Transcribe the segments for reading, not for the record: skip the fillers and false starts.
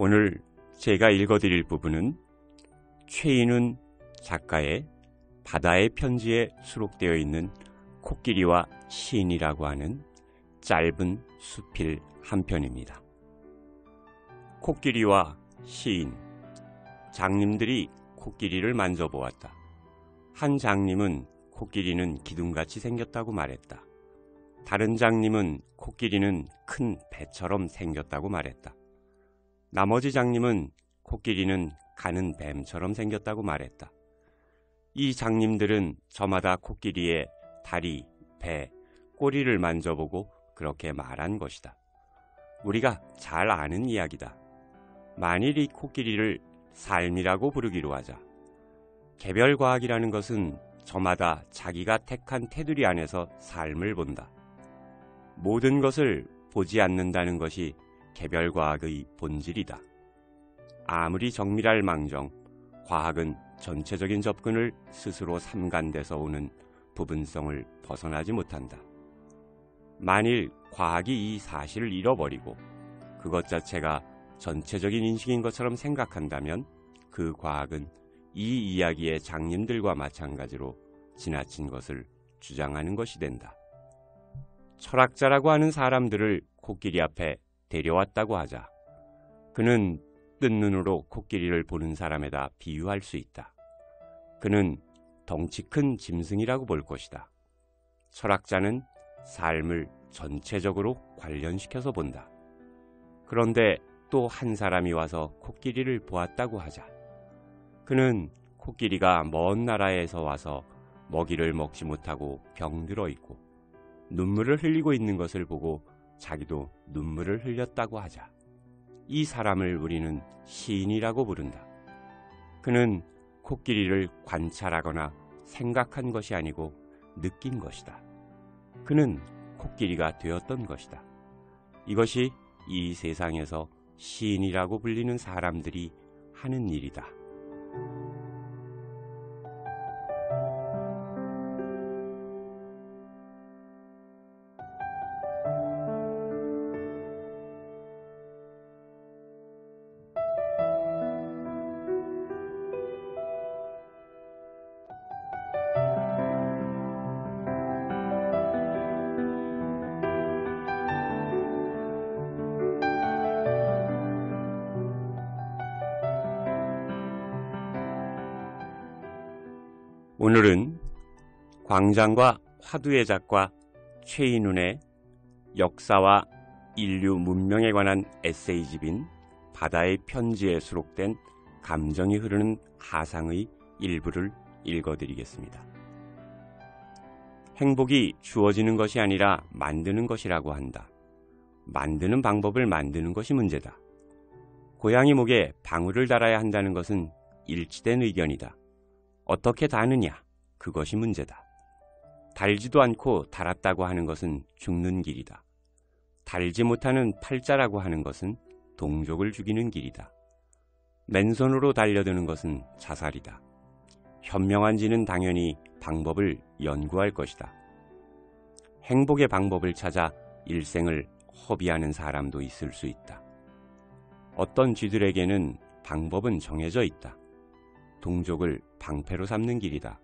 오늘 제가 읽어드릴 부분은 최인훈 작가의 바다의 편지에 수록되어 있는 코끼리와 시인이라고 하는 짧은 수필 한 편입니다. 코끼리와 시인. 장님들이 코끼리를 만져보았다. 한 장님은 코끼리는 기둥같이 생겼다고 말했다. 다른 장님은 코끼리는 큰 배처럼 생겼다고 말했다. 나머지 장님은 코끼리는 가는 뱀처럼 생겼다고 말했다. 이 장님들은 저마다 코끼리의 다리, 배, 꼬리를 만져보고 그렇게 말한 것이다. 우리가 잘 아는 이야기다. 만일 이 코끼리를 삶이라고 부르기로 하자. 개별과학이라는 것은 저마다 자기가 택한 테두리 안에서 삶을 본다. 모든 것을 보지 않는다는 것이 개별과학의 본질이다. 아무리 정밀할 망정, 과학은 전체적인 접근을 스스로 삼간돼서 오는 부분성을 벗어나지 못한다. 만일 과학이 이 사실을 잃어버리고 그것 자체가 전체적인 인식인 것처럼 생각한다면 그 과학은 이 이야기의 장님들과 마찬가지로 지나친 것을 주장하는 것이 된다. 철학자라고 하는 사람들을 코끼리 앞에 데려왔다고 하자. 그는 뜬 눈으로 코끼리를 보는 사람에다 비유할 수 있다. 그는 덩치 큰 짐승이라고 볼 것이다. 철학자는 삶을 전체적으로 관련시켜서 본다. 그런데 또 한 사람이 와서 코끼리를 보았다고 하자. 그는 코끼리가 먼 나라에서 와서 먹이를 먹지 못하고 병들어 있고 눈물을 흘리고 있는 것을 보고 자기도 눈물을 흘렸다고 하자. 이 사람을 우리는 시인이라고 부른다. 그는 코끼리를 관찰하거나 생각한 것이 아니고 느낀 것이다. 그는 코끼리가 되었던 것이다. 이것이 이 세상에서 시인이라고 불리는 사람들이 하는 일이다. 오늘은 광장과 화두의 작가 최인훈의 역사와 인류 문명에 관한 에세이집인 바다의 편지에 수록된 감정이 흐르는 하상의 일부를 읽어드리겠습니다. 행복이 주어지는 것이 아니라 만드는 것이라고 한다. 만드는 방법을 만드는 것이 문제다. 고양이 목에 방울을 달아야 한다는 것은 일치된 의견이다. 어떻게 다느냐? 그것이 문제다. 달지도 않고 달았다고 하는 것은 죽는 길이다. 달지 못하는 팔자라고 하는 것은 동족을 죽이는 길이다. 맨손으로 달려드는 것은 자살이다. 현명한지는 당연히 방법을 연구할 것이다. 행복의 방법을 찾아 일생을 허비하는 사람도 있을 수 있다. 어떤 쥐들에게는 방법은 정해져 있다. 동족을 방패로 삼는 길이다.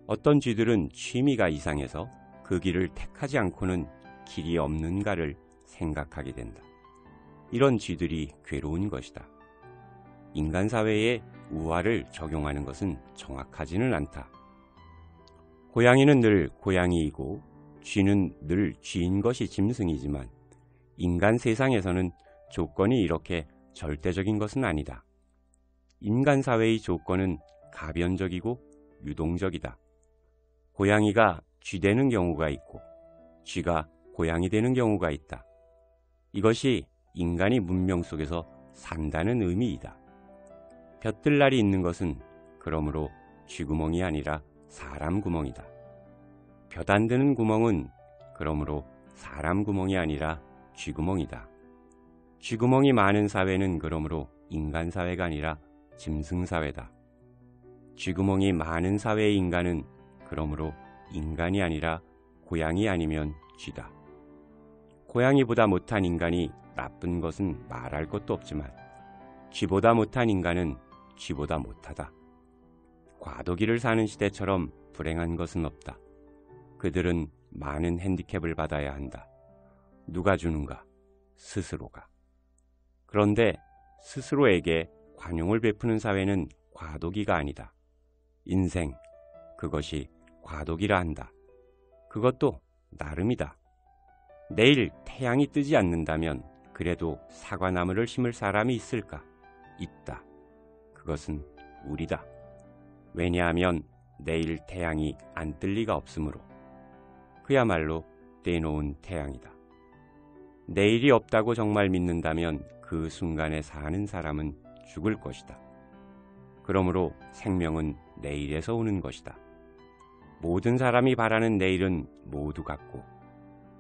어떤 쥐들은 취미가 이상해서 그 길을 택하지 않고는 길이 없는가를 생각하게 된다. 이런 쥐들이 괴로운 것이다. 인간 사회에 우화를 적용하는 것은 정확하지는 않다. 고양이는 늘 고양이이고 쥐는 늘 쥐인 것이 짐승이지만 인간 세상에서는 조건이 이렇게 절대적인 것은 아니다. 인간 사회의 조건은 가변적이고 유동적이다. 고양이가 쥐 되는 경우가 있고 쥐가 고양이 되는 경우가 있다. 이것이 인간이 문명 속에서 산다는 의미이다. 볕들날이 있는 것은 그러므로 쥐구멍이 아니라 사람 구멍이다. 볕 안 드는 구멍은 그러므로 사람 구멍이 아니라 쥐구멍이다. 쥐구멍이 많은 사회는 그러므로 인간 사회가 아니라 짐승 사회다. 쥐구멍이 많은 사회의 인간은 그러므로 인간이 아니라 고양이 아니면 쥐다. 고양이보다 못한 인간이 나쁜 것은 말할 것도 없지만 쥐보다 못한 인간은 쥐보다 못하다. 과도기를 사는 시대처럼 불행한 것은 없다. 그들은 많은 핸디캡을 받아야 한다. 누가 주는가? 스스로가. 그런데 스스로에게 관용을 베푸는 사회는 과도기가 아니다. 인생, 그것이 과도기라 한다. 그것도 나름이다. 내일 태양이 뜨지 않는다면 그래도 사과나무를 심을 사람이 있을까? 있다. 그것은 우리다. 왜냐하면 내일 태양이 안 뜰 리가 없으므로. 그야말로 떼놓은 태양이다. 내일이 없다고 정말 믿는다면 그 순간에 사는 사람은 죽을 것이다. 그러므로 생명은 내일에서 오는 것이다. 모든 사람이 바라는 내일은 모두 같고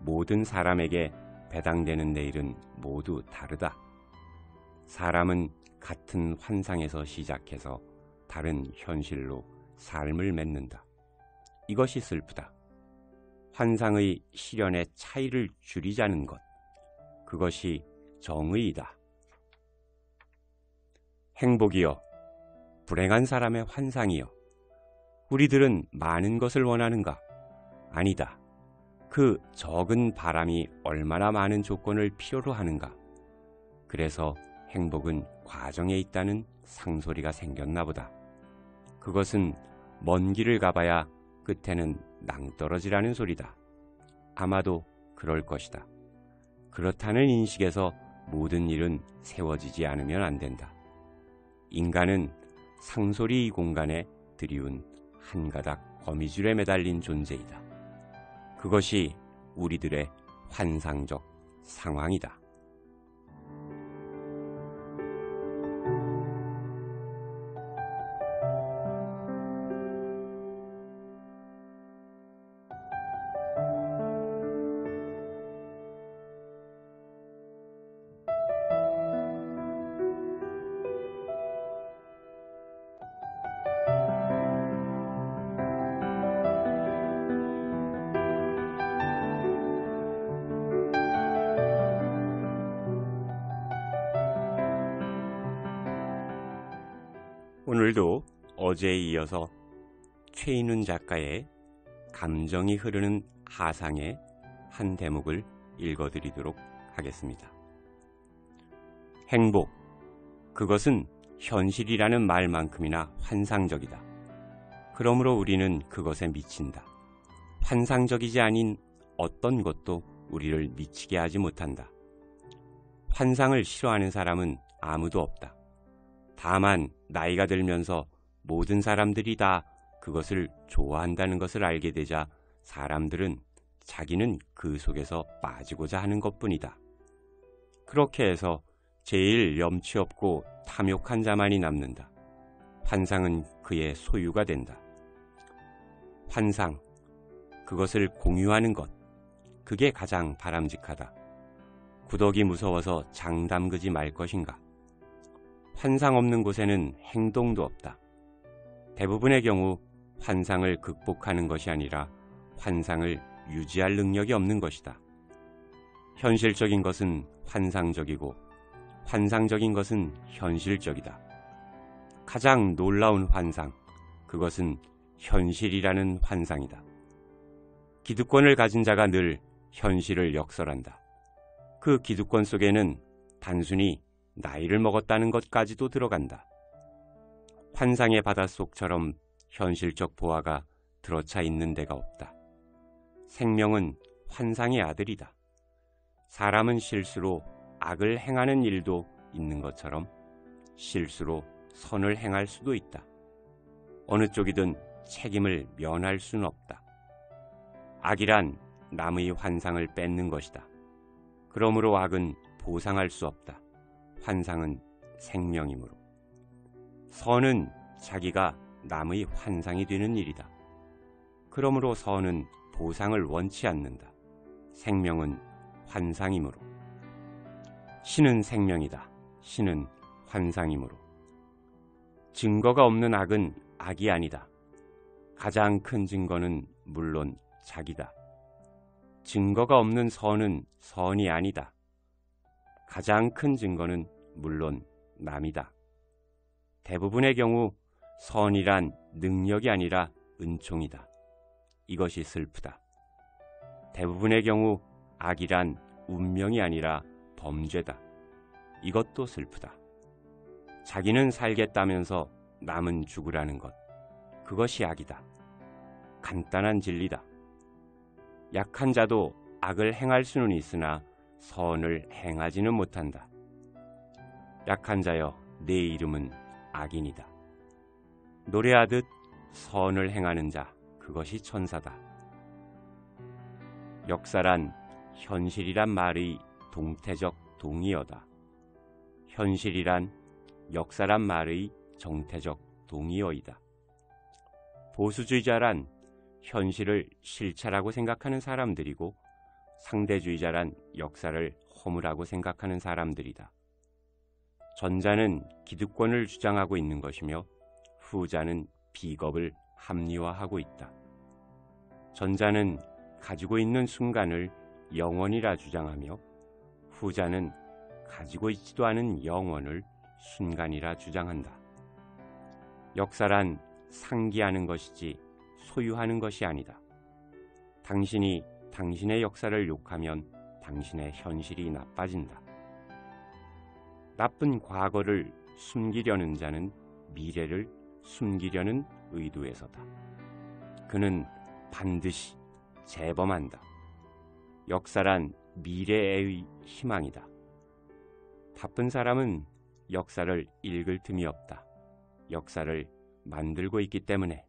모든 사람에게 배당되는 내일은 모두 다르다. 사람은 같은 환상에서 시작해서 다른 현실로 삶을 맺는다. 이것이 슬프다. 환상의 실현의 차이를 줄이자는 것. 그것이 정의이다. 행복이여, 불행한 사람의 환상이여. 우리들은 많은 것을 원하는가? 아니다. 그 적은 바람이 얼마나 많은 조건을 필요로 하는가? 그래서 행복은 과정에 있다는 상소리가 생겼나 보다. 그것은 먼 길을 가봐야 끝에는 낭떠러지라는 소리다. 아마도 그럴 것이다. 그렇다는 인식에서 모든 일은 세워지지 않으면 안 된다. 인간은 상소리 이 공간에 드리운 한 가닥 거미줄에 매달린 존재이다. 그것이 우리들의 환상적 상황이다. 오늘도 어제에 이어서 최인훈 작가의 감정이 흐르는 하상의 한 대목을 읽어드리도록 하겠습니다. 행복, 그것은 현실이라는 말만큼이나 환상적이다. 그러므로 우리는 그것에 미친다. 환상적이지 아닌 어떤 것도 우리를 미치게 하지 못한다. 환상을 싫어하는 사람은 아무도 없다. 다만 나이가 들면서 모든 사람들이 다 그것을 좋아한다는 것을 알게 되자 사람들은 자기는 그 속에서 빠지고자 하는 것뿐이다. 그렇게 해서 제일 염치 없고 탐욕한 자만이 남는다. 환상은 그의 소유가 된다. 환상, 그것을 공유하는 것, 그게 가장 바람직하다. 구덕이 무서워서 장 담그지 말 것인가? 환상 없는 곳에는 행동도 없다. 대부분의 경우 환상을 극복하는 것이 아니라 환상을 유지할 능력이 없는 것이다. 현실적인 것은 환상적이고 환상적인 것은 현실적이다. 가장 놀라운 환상, 그것은 현실이라는 환상이다. 기득권을 가진 자가 늘 현실을 역설한다. 그 기득권 속에는 단순히 나이를 먹었다는 것까지도 들어간다. 환상의 바닷속처럼 현실적 보화가 들어차 있는 데가 없다. 생명은 환상의 아들이다. 사람은 실수로 악을 행하는 일도 있는 것처럼 실수로 선을 행할 수도 있다. 어느 쪽이든 책임을 면할 수는 없다. 악이란 남의 환상을 뺏는 것이다. 그러므로 악은 보상할 수 없다. 환상은 생명이므로. 선은 자기가 남의 환상이 되는 일이다. 그러므로 선은 보상을 원치 않는다. 생명은 환상이므로. 신은 생명이다. 신은 환상이므로. 증거가 없는 악은 악이 아니다. 가장 큰 증거는 물론 자기다. 증거가 없는 선은 선이 아니다. 가장 큰 증거는 물론 남이다. 대부분의 경우 선이란 능력이 아니라 은총이다. 이것이 슬프다. 대부분의 경우 악이란 운명이 아니라 범죄다. 이것도 슬프다. 자기는 살겠다면서 남은 죽으라는 것, 그것이 악이다. 간단한 진리다. 약한 자도 악을 행할 수는 있으나 선을 행하지는 못한다. 약한 자여, 내 이름은 악인이다. 노래하듯 선을 행하는 자, 그것이 천사다. 역사란 현실이란 말의 동태적 동의어다. 현실이란 역사란 말의 정태적 동의어이다. 보수주의자란 현실을 실체라고 생각하는 사람들이고 상대주의자란 역사를 허물하고 생각하는 사람들이다. 전자는 기득권을 주장하고 있는 것이며 후자는 비겁을 합리화하고 있다. 전자는 가지고 있는 순간을 영원이라 주장하며 후자는 가지고 있지도 않은 영원을 순간이라 주장한다. 역사란 상기하는 것이지 소유하는 것이 아니다. 당신이 당신의 역사를 욕하면 당신의 현실이 나빠진다. 나쁜 과거를 숨기려는 자는 미래를 숨기려는 의도에서다. 그는 반드시 재범한다. 역사란 미래의 희망이다. 바쁜 사람은 역사를 읽을 틈이 없다. 역사를 만들고 있기 때문에.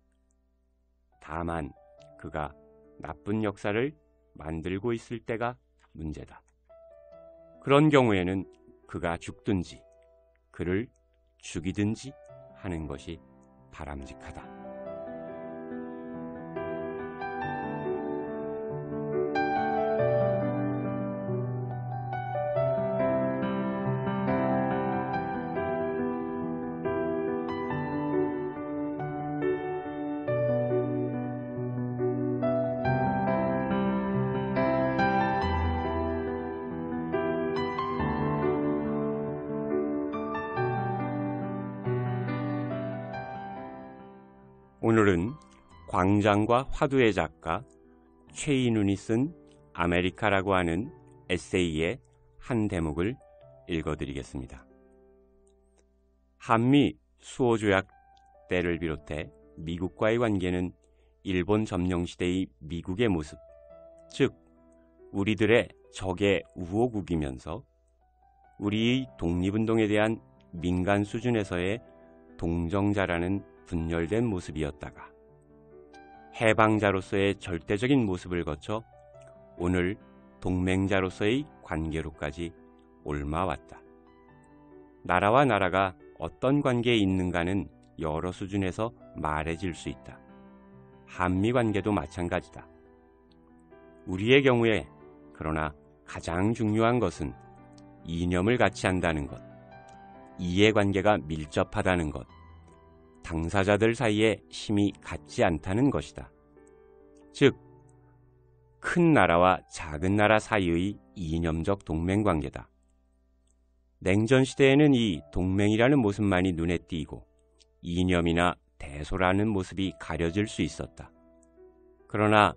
다만 그가 나쁜 역사를 만들고 있을 때가 문제다. 그런 경우에는 그가 죽든지 그를 죽이든지 하는 것이 바람직하다. 오늘은 광장과 화두의 작가 최인훈이 쓴 아메리카라고 하는 에세이의 한 대목을 읽어드리겠습니다. 한미 수호조약 때를 비롯해 미국과의 관계는 일본 점령시대의 미국의 모습, 즉 우리들의 적의 우호국이면서 우리의 독립운동에 대한 민간 수준에서의 동정자라는 분열된 모습이었다가 해방자로서의 절대적인 모습을 거쳐 오늘 동맹자로서의 관계로까지 옮아왔다. 나라와 나라가 어떤 관계에 있는가는 여러 수준에서 말해질 수 있다. 한미관계도 마찬가지다. 우리의 경우에 그러나 가장 중요한 것은 이념을 같이 한다는 것, 이해관계가 밀접하다는 것, 당사자들 사이에 힘이 같지 않다는 것이다. 즉, 큰 나라와 작은 나라 사이의 이념적 동맹관계다. 냉전시대에는 이 동맹이라는 모습만이 눈에 띄고 이념이나 대소라는 모습이 가려질 수 있었다. 그러나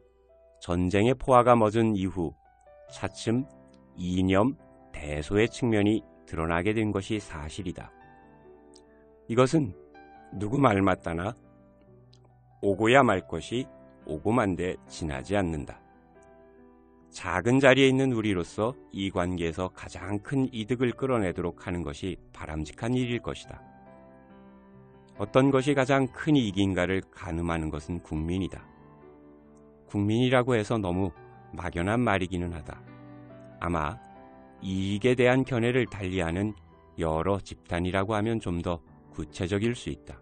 전쟁의 포화가 멎은 이후 차츰 이념, 대소의 측면이 드러나게 된 것이 사실이다. 이것은 누구 말 맞다나 오고야 말 것이 오고 만데 지나지 않는다. 작은 자리에 있는 우리로서 이 관계에서 가장 큰 이득을 끌어내도록 하는 것이 바람직한 일일 것이다. 어떤 것이 가장 큰 이익인가를 가늠하는 것은 국민이다. 국민이라고 해서 너무 막연한 말이기는 하다. 아마 이익에 대한 견해를 달리하는 여러 집단이라고 하면 좀 더 구체적일 수 있다.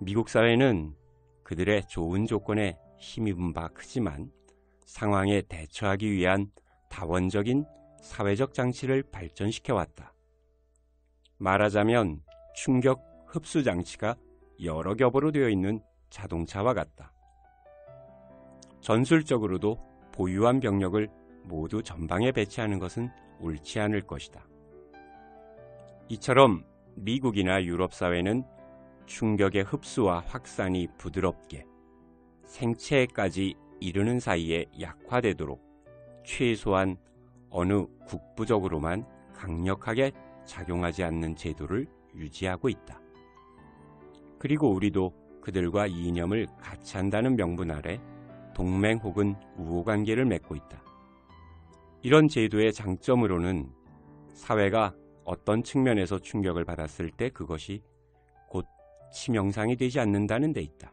미국 사회는 그들의 좋은 조건에 힘입은 바 크지만 상황에 대처하기 위한 다원적인 사회적 장치를 발전시켜왔다. 말하자면 충격 흡수 장치가 여러 겹으로 되어 있는 자동차와 같다. 전술적으로도 보유한 병력을 모두 전방에 배치하는 것은 옳지 않을 것이다. 이처럼 미국이나 유럽 사회는 충격의 흡수와 확산이 부드럽게 생체에까지 이르는 사이에 약화되도록 최소한 어느 국부적으로만 강력하게 작용하지 않는 제도를 유지하고 있다. 그리고 우리도 그들과 이념을 같이 한다는 명분 아래 동맹 혹은 우호관계를 맺고 있다. 이런 제도의 장점으로는 사회가 어떤 측면에서 충격을 받았을 때 그것이 곧 치명상이 되지 않는다는 데 있다.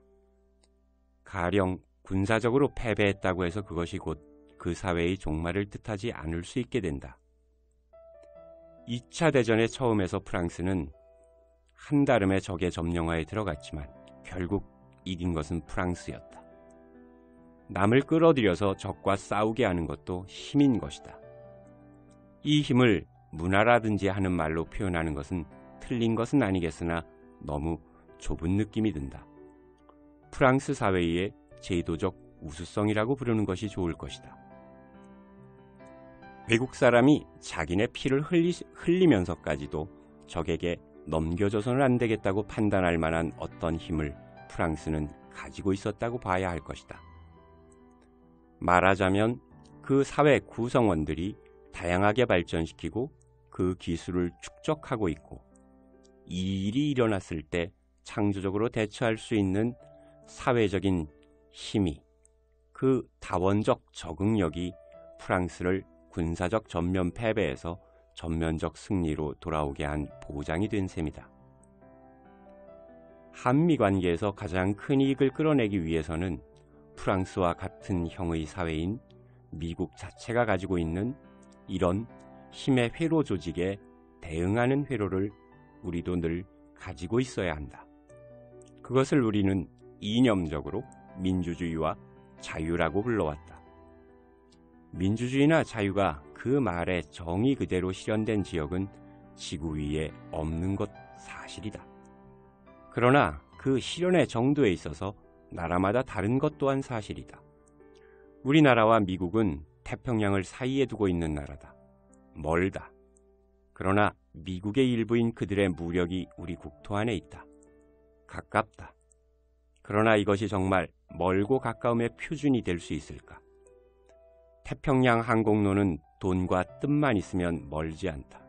가령 군사적으로 패배했다고 해서 그것이 곧 그 사회의 종말을 뜻하지 않을 수 있게 된다. 2차 대전의 처음에서 프랑스는 한다름의 적의 점령하에 들어갔지만 결국 이긴 것은 프랑스였다. 남을 끌어들여서 적과 싸우게 하는 것도 힘인 것이다. 이 힘을 문화라든지 하는 말로 표현하는 것은 틀린 것은 아니겠으나 너무 좁은 느낌이 든다. 프랑스 사회의 제도적 우수성이라고 부르는 것이 좋을 것이다. 외국 사람이 자기네 피를 흘리면서까지도 적에게 넘겨줘서는 안 되겠다고 판단할 만한 어떤 힘을 프랑스는 가지고 있었다고 봐야 할 것이다. 말하자면 그 사회 구성원들이 다양하게 발전시키고 그 기술을 축적하고 있고 이 일이 일어났을 때 창조적으로 대처할 수 있는 사회적인 힘이, 그 다원적 적응력이 프랑스를 군사적 전면 패배에서 전면적 승리로 돌아오게 한 보장이 된 셈이다. 한미 관계에서 가장 큰 이익을 끌어내기 위해서는 프랑스와 같은 형의 사회인 미국 자체가 가지고 있는 이런 힘의 회로 조직에 대응하는 회로를 우리도 늘 가지고 있어야 한다. 그것을 우리는 이념적으로 민주주의와 자유라고 불러왔다. 민주주의나 자유가 그 말의 정의 그대로 실현된 지역은 지구 위에 없는 것 사실이다. 그러나 그 실현의 정도에 있어서 나라마다 다른 것 또한 사실이다. 우리나라와 미국은 태평양을 사이에 두고 있는 나라다. 멀다. 그러나 미국의 일부인 그들의 무력이 우리 국토 안에 있다. 가깝다. 그러나 이것이 정말 멀고 가까움의 표준이 될 수 있을까? 태평양 항공로는 돈과 뜻만 있으면 멀지 않다.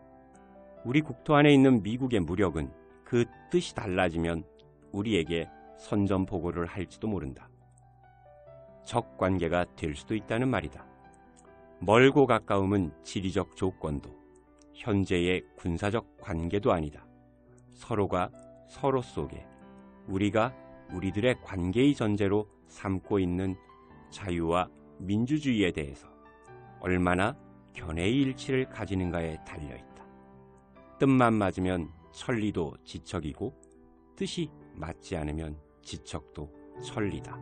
우리 국토 안에 있는 미국의 무력은 그 뜻이 달라지면 우리에게 선전포고를 할지도 모른다. 적 관계가 될 수도 있다는 말이다. 멀고 가까움은 지리적 조건도 현재의 군사적 관계도 아니다. 서로가 서로 속에 우리가 우리들의 관계의 전제로 삼고 있는 자유와 민주주의에 대해서 얼마나 견해의 일치를 가지는가에 달려있다. 뜻만 맞으면 천리도 지척이고 뜻이 맞지 않으면 지척도 천리다.